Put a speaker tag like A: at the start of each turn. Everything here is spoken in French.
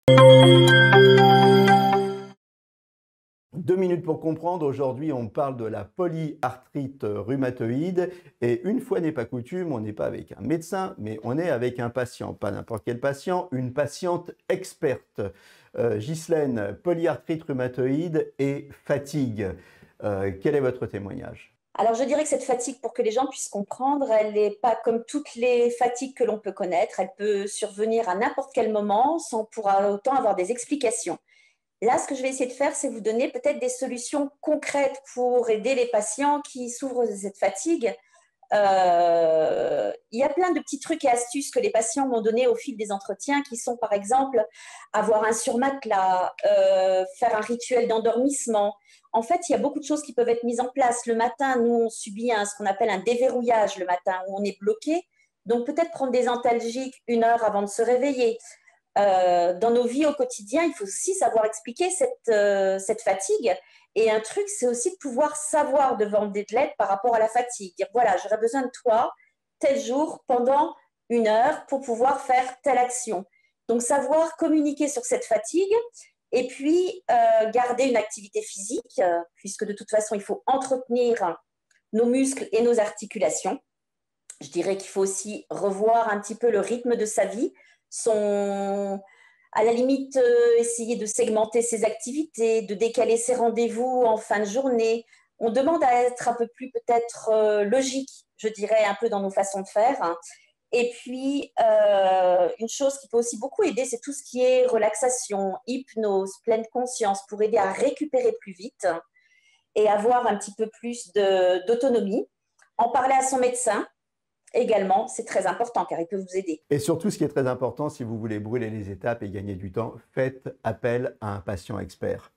A: Deux minutes pour comprendre. Aujourd'hui, on parle de la polyarthrite rhumatoïde. Et une fois n'est pas coutume, on n'est pas avec un médecin, mais on est avec un patient. Pas n'importe quel patient, une patiente experte. Ghislaine, polyarthrite rhumatoïde et fatigue. Quel est votre témoignage?
B: Alors, je dirais que cette fatigue, pour que les gens puissent comprendre, elle n'est pas comme toutes les fatigues que l'on peut connaître. Elle peut survenir à n'importe quel moment sans pour autant avoir des explications. Là, ce que je vais essayer de faire, c'est vous donner peut-être des solutions concrètes pour aider les patients qui souffrent de cette fatigue. Il y a plein de petits trucs et astuces que les patients m'ont donné au fil des entretiens qui sont par exemple avoir un surmatelas, faire un rituel d'endormissement. En fait, il y a beaucoup de choses qui peuvent être mises en place. Le matin, nous, on subit ce qu'on appelle un déverrouillage le matin où on est bloqué. Donc peut-être prendre des antalgiques 1 heure avant de se réveiller. Dans nos vies au quotidien, il faut aussi savoir expliquer cette fatigue. Et un truc, c'est aussi de pouvoir savoir devant de l'aide par rapport à la fatigue. Dire, voilà, j'aurais besoin de toi tel jour pendant 1 heure pour pouvoir faire telle action. Donc, savoir communiquer sur cette fatigue et puis garder une activité physique, puisque de toute façon, il faut entretenir nos muscles et nos articulations. Je dirais qu'il faut aussi revoir un petit peu le rythme de sa vie, à la limite essayer de segmenter ses activités, de décaler ses rendez-vous en fin de journée. On demande à être un peu plus peut-être logique, je dirais, un peu dans nos façons de faire. Et puis, une chose qui peut aussi beaucoup aider, c'est tout ce qui est relaxation, hypnose, pleine conscience, pour aider à récupérer plus vite et avoir un petit peu plus d'autonomie. En parler à son médecin, également, c'est très important car il peut vous aider.
A: Et surtout, ce qui est très important, si vous voulez brûler les étapes et gagner du temps, faites appel à un patient expert.